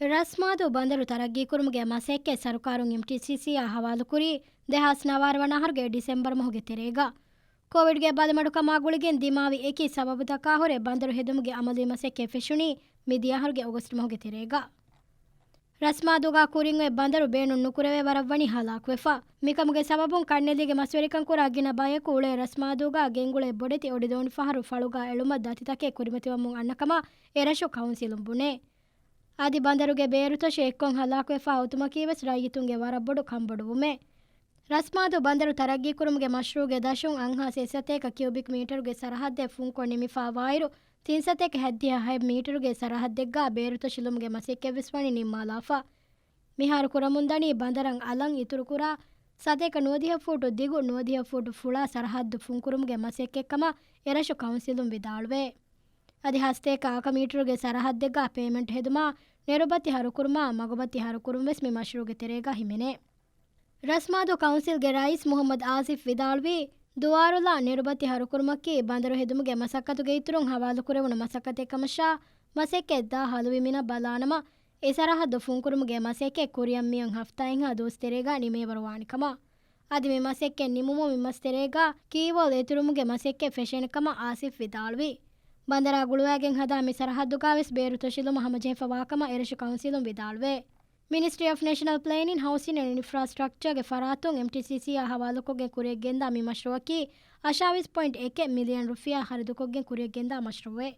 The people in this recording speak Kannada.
ರಸ್ಮಾದು ಬಂದರು ತರಗ್ಗಿ ಕುರುಮುಗೆ ಮಸೆಕ್ಕೆ ಸರ್ಕಾರುಂ ಎಂಟಿಸಿಸಿಯ ಹವಾಲು ಕುರಿ ದೆಹಾಸ್ ನವಾರವನಹರುಗೆ ಡಿಸೆಂಬರ್ ಮೊಹುಗೆ ತೆರೇಗ ಕೋವಿಡ್ಗೆ ಬಾದಮಡುಕಮಾಗುಳಿಗೆನ್ ದಿಮಾವಿ ಏಕಿ ಸಬಬುತಕಾ ಹೊರೆ ಬಂದರು ಹೆದುಮುಗೆ ಅಮಲಿ ಮಸೆಕ್ಕೆ ಫೆಶುನಿ ಮಿದಿಯಾಹರುಗೆ ಆಗಸ್ಟ್ ಮೊಹುಗೆ ತೆರೇಗ ರಸ್ಮಾದುಗಾ ಕುರಿಂವೆ ಬಂದರು ಬೇಣು ನುಕುರವೆ ವರವ್ವಣಿ ಹಲಾಕ್ವೆಫಾ ಮಿಕಮುಗೆ ಸಬಬುಂ ಕಣ್ಣೆದಿಗೆ ಮಸ್ವೆರಿಕಂ ಕುರಾಗಿನ ಬಯಕು ಉಳೆ ರಸ್ಮಾದುಗಾ ಗೆಂಗುಳೆ ಬೊಡೆತಿ ಒಡಿದೋಣಿ ಫಹರು ಫಳುಗಾ ಎಳುಮ ದತಿತಕೆ ಕುರಿಮತಿವಮುಂ ಅನ್ನಕಮ ಎರಶು ಕೌನ್ಸಿಲುಂ ಬುಣೆ ಆದಿ ಬಂದರುಗೆ ಬೇರುತೊಶೆ ಎಕ್ಕೊಂ ಹಲಾಕ್ವೆಫಾ ಉತುಮಕೀವೆಸ್ ರೈಯಿತುಂಗೆ ವರಬ್ಬೊಡು ಕಂಬೊಡುವುಮೆ ರಸ್ಮಾದು ಬಂದರು ತರಗ್ಗಿ ಕುರುಮುಗೆ ಮಶ್ರೂಗೆ ದಶುಂ ಅಂಹಾ ಸೆಸತೇಕ ಕ್ಯೂಬಿಕ್ ಮೀಟರುಗೆ ಸರಹದ್ದೆ ಫುಂಕೊ ನಿಮಿಫಾ ವಾಯಿರು ತಿನ್ಸತೇಕ ಹೆದ್ದಿಯ ಹೈ ಮೀಟರುಗೆ ಸರಹದ್ದೆಗ್ಗಾ ಬೇರುತೊಶಿಲುಮುಗೆ ಮಸಿಕ್ಕೆ ವಿಸ್ವಣಿ ನಿಮ್ಮಾಲಾಫಾ ಮಿಹಾರು ಕುರಮುಂದಣಿ ಬಂದರಂ ಅಲಂ ಇತುರು ಕುರಾ ಸತೇಕ ನುವದಿಹ ಫೂಟು ದಿಗು ನುವದಿಹ ಫೂಟು ಫುಳಾ ಸರಹದ್ದು ಫುಂಕುರುಮುಗೆ ಮಸಿಕ್ಕೆಕ್ಕಮ ಎರಶು ಕೌನ್ಸಿಲುಂ ವಿದಾಳುವೆ ಅದಿ ಹಸ್ತೇಕ ಆಕ ಮೀಟರುಗೆ ಸರಹದ್ದೆಗ್ಗಾ ಪೇಮೆಂಟ್ ಹೆದುಮಾ ನೆರುಬತ್ತಿ ಹರುಕುರುಮಾ ಮಗುಬತ್ತಿ ಹರುಕುರುಂವೆಸ್ ಮಿ ಮಶ್ರೂಗೆ ತೆರೇಗ ಹಿಮೆನೆ ರಸ್ಮಾದು ಕೌನ್ಸಿಲ್ಗೆ ರೈಸ್ ಮುಹಮ್ಮದ್ ಆಸಿಫ್ ವಿದಾಳ್ವಿ ದುವಾರುಲಾ ನೆರುಬತ್ತಿ ಹರುಕುರುಮಕ್ಕಿ ಬಂದರು ಹೆದುಮುಗೆ ಮಸಕ್ಕತುಗೆ ಇತುರುಂ ಹವಾಲು ಕುರೆವುಣು ಮಸಕ್ಕತೆ ಕಮಶಾ ಮಸೆಕ್ಕೆ ದಾ ಹಲುವಿಮಿನ ಬಲಾನಮ ಎಸರಹದ್ದು ಫುಂಕುರುಮುಗೆ ಮಸೆಕ್ಕೆ ಕುರಿಯಂ ಮಿಯಂ ಹಫ್ತಾಯಿಂ ಹಾ ದೂಸ್ ತೆರೇಗ ನಿಮೇವರು ವಾಣಿಕಮ ಅದಿ ಮಿ ಮಸೆಕ್ಕೆ ನಿಮುಮು ಮಿಮಸ್ ತೆರೇಗ ಕೀವೋಲ್ ಎತುರುಮುಗೆ ಮಸೆಕ್ಕೆ ಫೆಶೆನಕಮ ಆಸಿಫ್ ವಿದಾಳ್ವಿ ಬಂದರ ಗುಳುವಾಗೆಂ ಹದಾ ಮಿ ಸರಹದ್ದುಗಾವೆಸ್ ಬೇರು ತೊಶಿಲುಮ ಹಮಜೆಫ ವಾಕಮ ಎರಶು ಕೌನ್ಸಿಲುಂ ವಿದಾಳ್ವೆ ministry of national planning housing and ಇನ್ಫ್ರಾಸ್ಟ್ರಕ್ಚರ್ಗೆ ಫರಾತುಂ ಎಂಟಿಸಿಸಿಯ ಹವಾಲುಕೊಗೆ ಕುರಿಯಗೆಂದ ಮಿ ಮಶ್ರುವಕಿ ಅಶಾವಿಸ್ .1 ಮಿಲಿಯನ್ ರುಫಿಯಾ ಹರಿದುಕೊಗೆ ಕುರಿಯಗೆಂದ ಮಶ್ರುವೆ